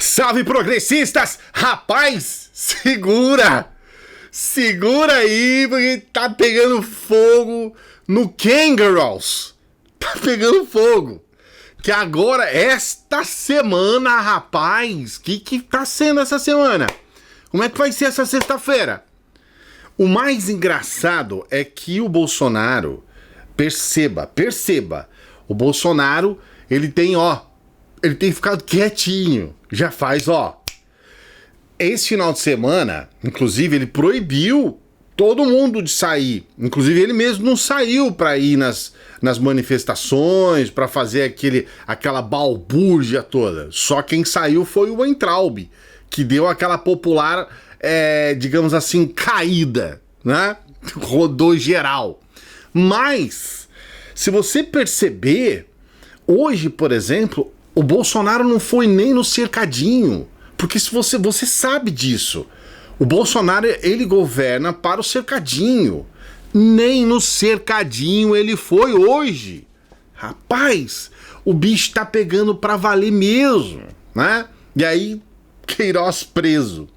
Salve, progressistas! Rapaz, segura! Segura aí, porque tá pegando fogo no Kangaroos. Tá pegando fogo. Que agora, esta semana, rapaz, que tá sendo essa semana? Como é que vai ser essa sexta-feira? O mais engraçado é que o Bolsonaro, perceba, o Bolsonaro, ele tem ficado quietinho, já faz, esse final de semana, inclusive, ele proibiu todo mundo de sair, inclusive ele mesmo não saiu para ir nas manifestações, para fazer aquela balbúrdia toda, só quem saiu foi o Weintraub, que deu aquela popular, digamos assim, caída, né? Rodou geral. Mas, se você perceber, hoje, por exemplo, o Bolsonaro não foi nem no cercadinho, porque se você sabe disso. O Bolsonaro, ele governa para o cercadinho. Nem no cercadinho ele foi hoje. Rapaz, o bicho tá pegando pra valer mesmo, né? E aí, Queiroz preso.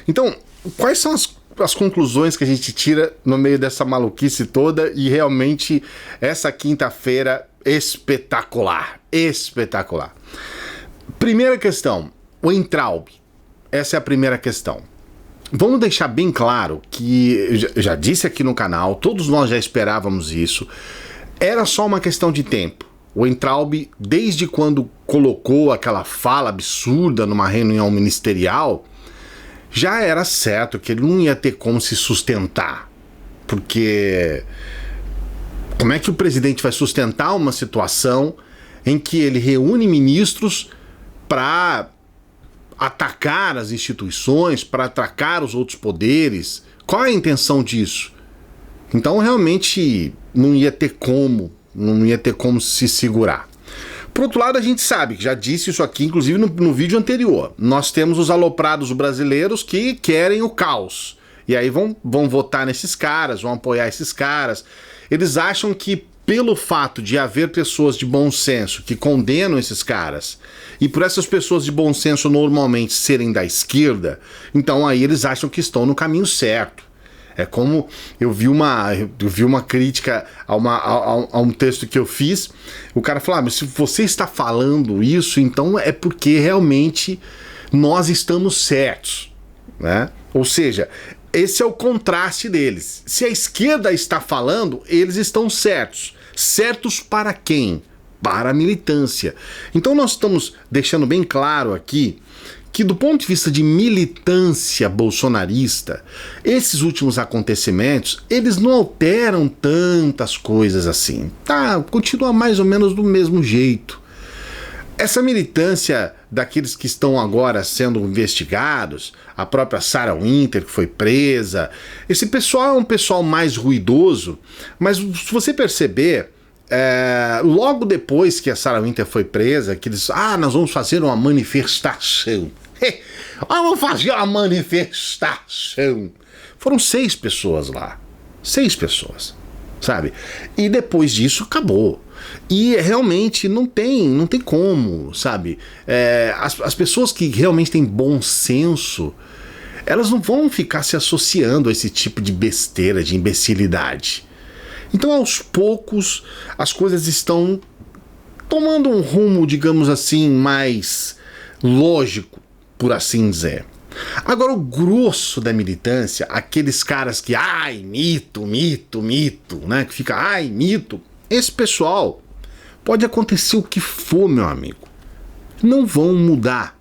Então, quais são as conclusões que a gente tira no meio dessa maluquice toda? E realmente, essa quinta-feira, espetacular. Espetacular. Primeira questão, o Weintraub. Essa é a primeira questão. Vamos deixar bem claro que, já disse aqui no canal, todos nós já esperávamos isso, era só uma questão de tempo. O Weintraub, desde quando colocou aquela fala absurda numa reunião ministerial, já era certo que ele não ia ter como se sustentar. Porque como é que o presidente vai sustentar uma situação em que ele reúne ministros para atacar as instituições, para atacar os outros poderes? Qual é a intenção disso? Então realmente não ia ter como se segurar. Por outro lado, a gente sabe, que já disse isso aqui, inclusive no vídeo anterior, nós temos os aloprados brasileiros que querem o caos. E aí vão votar nesses caras, vão apoiar esses caras. Eles acham que pelo fato de haver pessoas de bom senso que condenam esses caras, e por essas pessoas de bom senso normalmente serem da esquerda, então aí eles acham que estão no caminho certo. É como eu vi uma crítica a um texto que eu fiz, o cara falou, mas se você está falando isso, então é porque realmente nós estamos certos, né? Ou seja, esse é o contraste deles. Se a esquerda está falando, eles estão certos. Certos para quem? Para a militância. Então nós estamos deixando bem claro aqui que, do ponto de vista de militância bolsonarista, esses últimos acontecimentos, eles não alteram tantas coisas assim. Tá, continua mais ou menos do mesmo jeito. Essa militância daqueles que estão agora sendo investigados, a própria Sarah Winter, que foi presa, esse pessoal é um pessoal mais ruidoso, mas se você perceber, logo depois que a Sarah Winter foi presa, que eles, nós vamos fazer uma manifestação. Vamos fazer uma manifestação. Foram 6 pessoas lá. 6 pessoas, sabe? E depois disso acabou. E realmente não tem como, sabe? As pessoas que realmente têm bom senso, elas não vão ficar se associando a esse tipo de besteira, de imbecilidade. Então, aos poucos, as coisas estão tomando um rumo, digamos assim, mais lógico, por assim dizer. Agora, o grosso da militância, aqueles caras que, mito, né? Que fica, mito. Esse pessoal, pode acontecer o que for, meu amigo. Não vão mudar.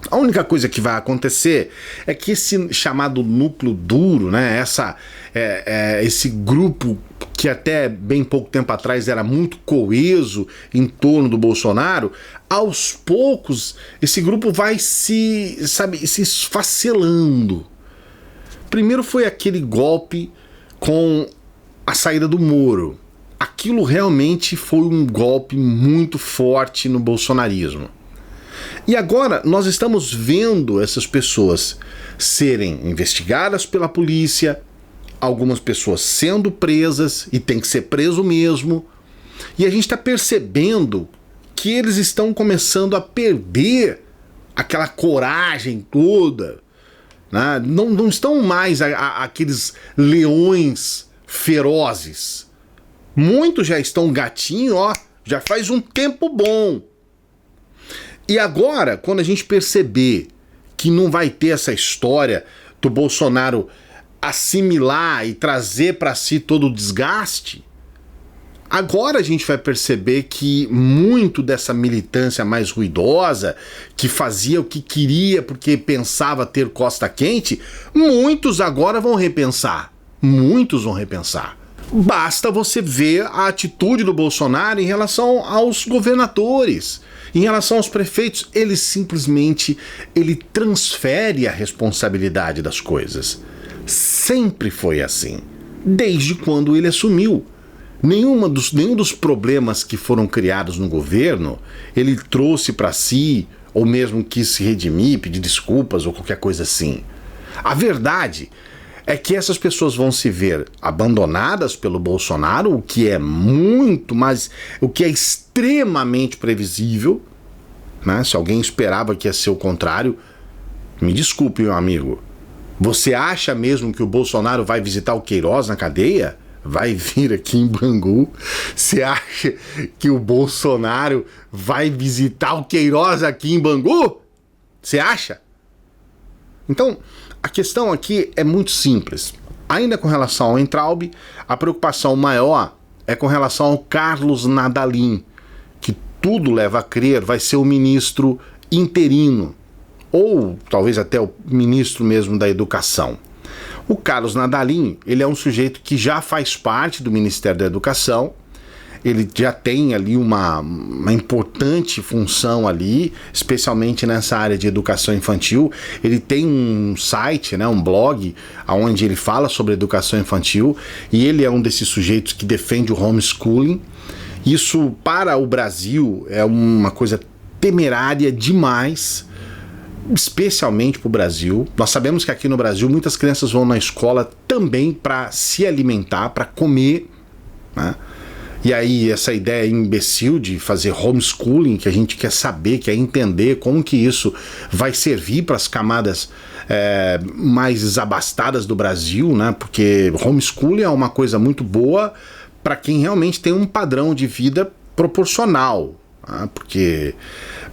A única coisa que vai acontecer é que esse chamado núcleo duro, né? Esse grupo que até bem pouco tempo atrás era muito coeso em torno do Bolsonaro, aos poucos esse grupo vai se esfacelando. Primeiro foi aquele golpe com a saída do Moro. Aquilo realmente foi um golpe muito forte no bolsonarismo. E agora nós estamos vendo essas pessoas serem investigadas pela polícia, algumas pessoas sendo presas, e tem que ser preso mesmo, e a gente está percebendo que eles estão começando a perder aquela coragem toda, né? Não estão mais aqueles leões ferozes. Muitos já estão gatinho, ó, já faz um tempo bom. E agora, quando a gente perceber que não vai ter essa história do Bolsonaro assimilar e trazer para si todo o desgaste, agora a gente vai perceber que muito dessa militância mais ruidosa, que fazia o que queria porque pensava ter costa quente, muitos agora vão repensar. Muitos vão repensar. Basta você ver a atitude do Bolsonaro em relação aos governadores, em relação aos prefeitos. Ele simplesmente transfere a responsabilidade das coisas. Sempre foi assim, desde quando ele assumiu. Nenhum dos problemas que foram criados no governo ele trouxe para si, ou mesmo quis se redimir, pedir desculpas ou qualquer coisa assim. A verdade é que essas pessoas vão se ver abandonadas pelo Bolsonaro, o que é muito, mas o que é extremamente previsível, né? Se alguém esperava que ia ser o contrário, me desculpe, meu amigo. Você acha mesmo que o Bolsonaro vai visitar o Queiroz na cadeia? Vai vir aqui em Bangu? Você acha que o Bolsonaro vai visitar o Queiroz aqui em Bangu? Você acha? Então, a questão aqui é muito simples. Ainda com relação ao Weintraub, a preocupação maior é com relação ao Carlos Nadalim, que tudo leva a crer vai ser o ministro interino, ou talvez até o ministro mesmo da Educação. O Carlos Nadalim, ele é um sujeito que já faz parte do Ministério da Educação, ele já tem ali uma importante função ali, especialmente nessa área de educação infantil. Ele tem um site, né, um blog, onde ele fala sobre educação infantil, e ele é um desses sujeitos que defende o homeschooling. Isso, para o Brasil, é uma coisa temerária demais, especialmente para o Brasil. Nós sabemos que aqui no Brasil muitas crianças vão na escola também para se alimentar, para comer, né? E aí essa ideia imbecil de fazer homeschooling, que a gente quer saber, quer entender como que isso vai servir para as camadas mais desabastadas do Brasil, né? Porque homeschooling é uma coisa muito boa para quem realmente tem um padrão de vida proporcional. Porque,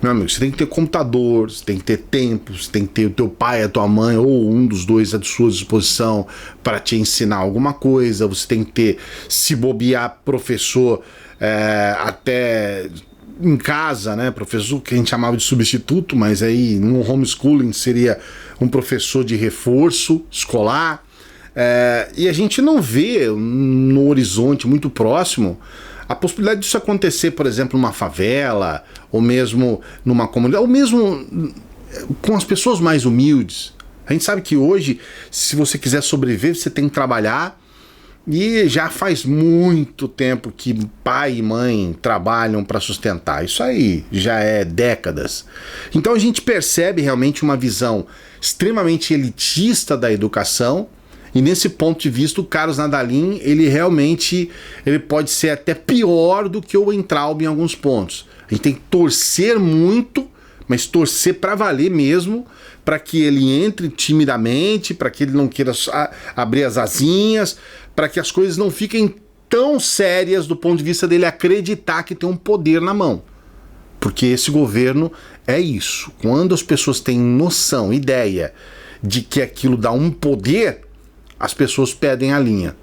meu amigo, você tem que ter computador, você tem que ter tempo, você tem que ter o teu pai, a tua mãe, ou um dos dois à sua disposição para te ensinar alguma coisa. Você tem que ter, se bobear, professor até em casa, né? Professor que a gente chamava de substituto, mas aí no homeschooling seria um professor de reforço escolar. E a gente não vê no horizonte muito próximo a possibilidade disso acontecer, por exemplo, numa favela, ou mesmo numa comunidade, ou mesmo com as pessoas mais humildes. A gente sabe que hoje, se você quiser sobreviver, você tem que trabalhar, e já faz muito tempo que pai e mãe trabalham para sustentar. Isso aí já é décadas. Então a gente percebe realmente uma visão extremamente elitista da educação. E nesse ponto de vista, o Carlos Nadalim, ele pode ser até pior do que o Weintraub em alguns pontos. A gente tem que torcer muito, mas torcer para valer mesmo, para que ele entre timidamente, para que ele não queira abrir as asinhas, para que as coisas não fiquem tão sérias do ponto de vista dele acreditar que tem um poder na mão. Porque esse governo é isso. Quando as pessoas têm noção, ideia de que aquilo dá um poder, as pessoas pedem a linha.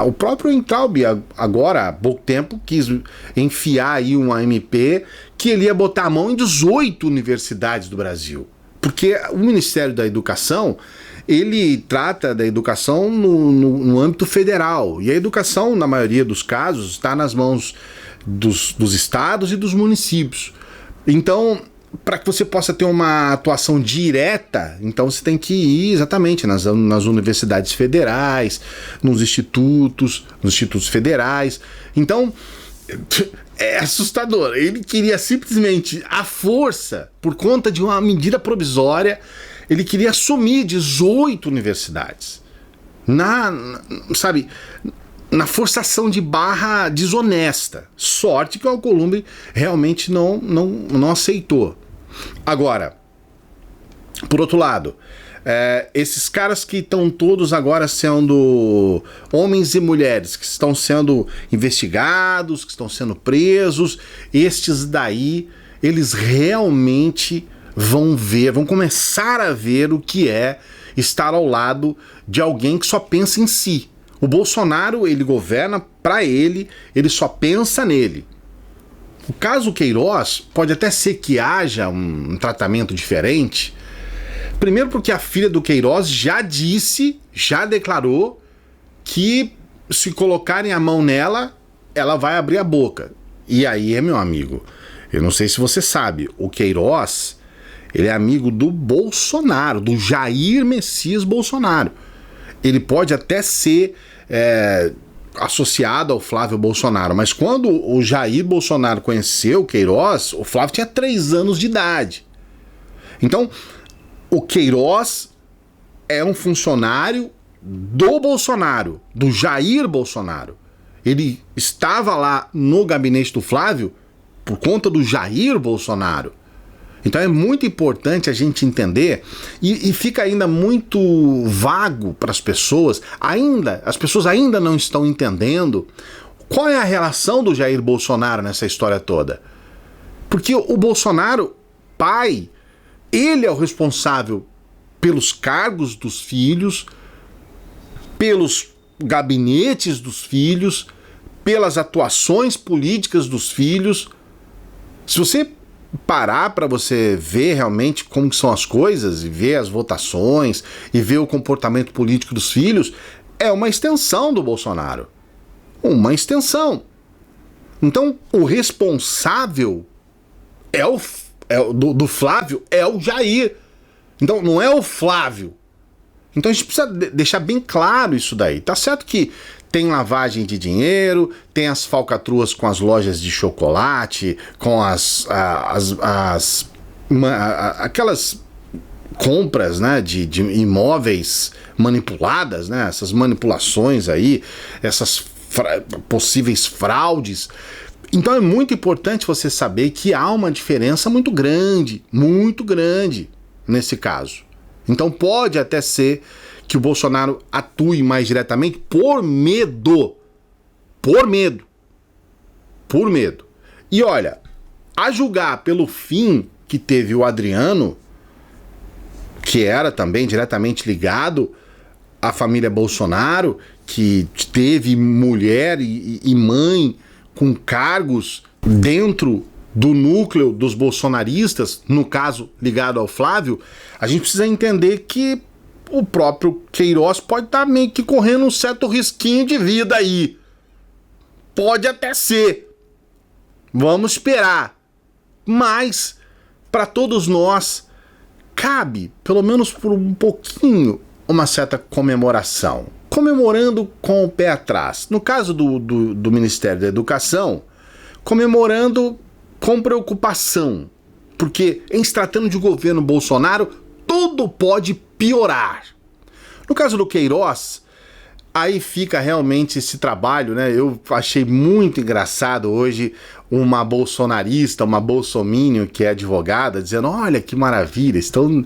O próprio Weintraub, agora há pouco tempo, quis enfiar aí uma MP que ele ia botar a mão em 18 universidades do Brasil. Porque o Ministério da Educação, ele trata da educação no âmbito federal. E a educação, na maioria dos casos, está nas mãos dos estados e dos municípios. Então, para que você possa ter uma atuação direta, então você tem que ir exatamente nas universidades federais, nos institutos federais. Então, é assustador. Ele queria simplesmente, à força, por conta de uma medida provisória, ele queria assumir 18 universidades. Na forçação de barra desonesta. Sorte que o Alcolumbre realmente não aceitou. Agora, Por outro lado, esses caras que estão todos agora sendo homens e mulheres, que estão sendo investigados, que estão sendo presos, estes daí, eles realmente vão começar a ver o que é estar ao lado de alguém que só pensa em si. O Bolsonaro, ele governa para ele só pensa nele. O caso Queiroz pode até ser que haja um tratamento diferente. Primeiro porque a filha do Queiroz já declarou que se colocarem a mão nela, ela vai abrir a boca. E aí, meu amigo, eu não sei se você sabe, o Queiroz, ele é amigo do Bolsonaro, do Jair Messias Bolsonaro. Ele pode até ser associado ao Flávio Bolsonaro, mas quando o Jair Bolsonaro conheceu o Queiroz, o Flávio tinha 3 anos de idade. Então, o Queiroz é um funcionário do Bolsonaro, do Jair Bolsonaro. Ele estava lá no gabinete do Flávio por conta do Jair Bolsonaro. Então é muito importante a gente entender, e fica ainda muito vago para as pessoas, as pessoas ainda não estão entendendo qual é a relação do Jair Bolsonaro nessa história toda. Porque o Bolsonaro, pai, ele é o responsável pelos cargos dos filhos, pelos gabinetes dos filhos, pelas atuações políticas dos filhos. Se você parar para você ver realmente como são as coisas, e ver as votações, e ver o comportamento político dos filhos, é uma extensão do Bolsonaro. Uma extensão. Então, o responsável do Flávio é o Jair. Então, não é o Flávio. Então, a gente precisa deixar bem claro isso daí. Tá certo que tem lavagem de dinheiro, tem as falcatruas com as lojas de chocolate, com aquelas compras, né, de imóveis manipuladas, né, essas manipulações aí, essas possíveis fraudes. Então é muito importante você saber que há uma diferença muito grande nesse caso. Então pode até ser que o Bolsonaro atue mais diretamente por medo. Por medo. E olha, a julgar pelo fim que teve o Adriano, que era também diretamente ligado à família Bolsonaro, que teve mulher e mãe com cargos dentro do núcleo dos bolsonaristas, no caso ligado ao Flávio, a gente precisa entender que o próprio Queiroz pode estar meio que correndo um certo risquinho de vida aí. Pode até ser. Vamos esperar. Mas, para todos nós, cabe, pelo menos por um pouquinho, uma certa comemoração. Comemorando com o pé atrás. No caso do Ministério da Educação, comemorando com preocupação. Porque, em se tratando de governo Bolsonaro, tudo pode piorar. No caso do Queiroz, aí fica realmente esse trabalho, né? Eu achei muito engraçado hoje uma bolsonarista, uma bolsominion que é advogada, dizendo, olha que maravilha, estão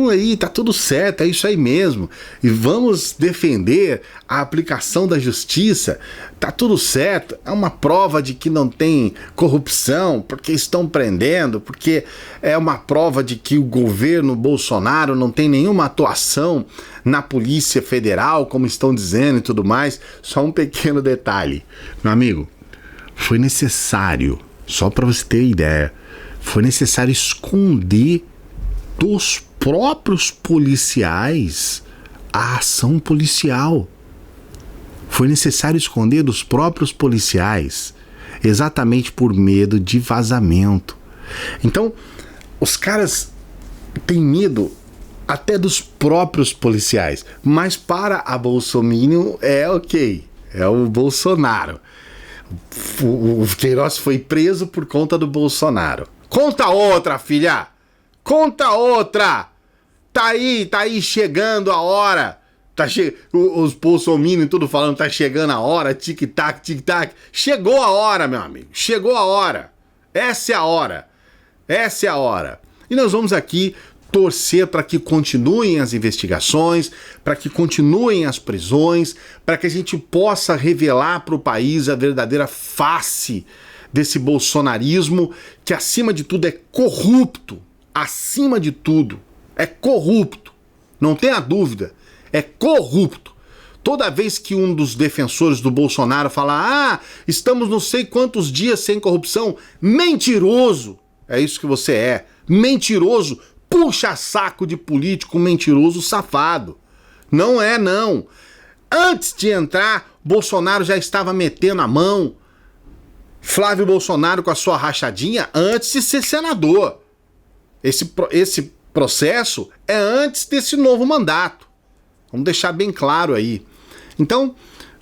aí, tá tudo certo, é isso aí mesmo, e vamos defender a aplicação da justiça, tá tudo certo, é uma prova de que não tem corrupção, porque estão prendendo, porque é uma prova de que o governo Bolsonaro não tem nenhuma atuação na Polícia Federal, como estão dizendo e tudo mais. Só um pequeno detalhe, meu amigo, foi necessário, só para você ter ideia, foi necessário esconder dos próprios policiais a ação policial. Foi necessário esconder dos próprios policiais, exatamente por medo de vazamento. Então, os caras têm medo até dos próprios policiais, mas para a Bolsominion é ok, é o Bolsonaro. O Queiroz foi preso por conta do Bolsonaro. Conta outra, filha! Conta outra! Tá aí chegando a hora. Os bolsominions tudo falando, tá chegando a hora, tic-tac, tic-tac. Chegou a hora, meu amigo. Chegou a hora. Essa é a hora. E nós vamos aqui torcer para que continuem as investigações, para que continuem as prisões, para que a gente possa revelar para o país a verdadeira face desse bolsonarismo, que acima de tudo é corrupto. Acima de tudo, é corrupto. Não tenha dúvida, é corrupto. Toda vez que um dos defensores do Bolsonaro fala, estamos não sei quantos dias sem corrupção, mentiroso. É isso que você é, mentiroso, puxa saco de político, mentiroso, safado. Não é, não. Antes de entrar, Bolsonaro já estava metendo a mão. Flávio Bolsonaro com a sua rachadinha antes de ser senador. Esse processo é antes desse novo mandato. Vamos deixar bem claro aí. Então,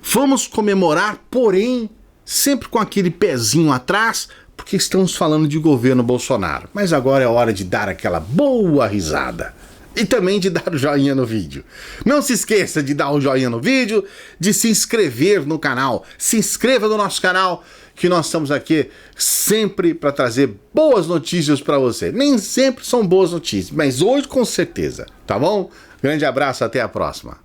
vamos comemorar, porém, sempre com aquele pezinho atrás, porque estamos falando de governo Bolsonaro. Mas agora é hora de dar aquela boa risada. E também de dar o joinha no vídeo. Não se esqueça de dar o joinha no vídeo, de se inscrever no canal. Se inscreva no nosso canal, que nós estamos aqui sempre para trazer boas notícias para você. Nem sempre são boas notícias, mas hoje com certeza, tá bom? Grande abraço, até a próxima.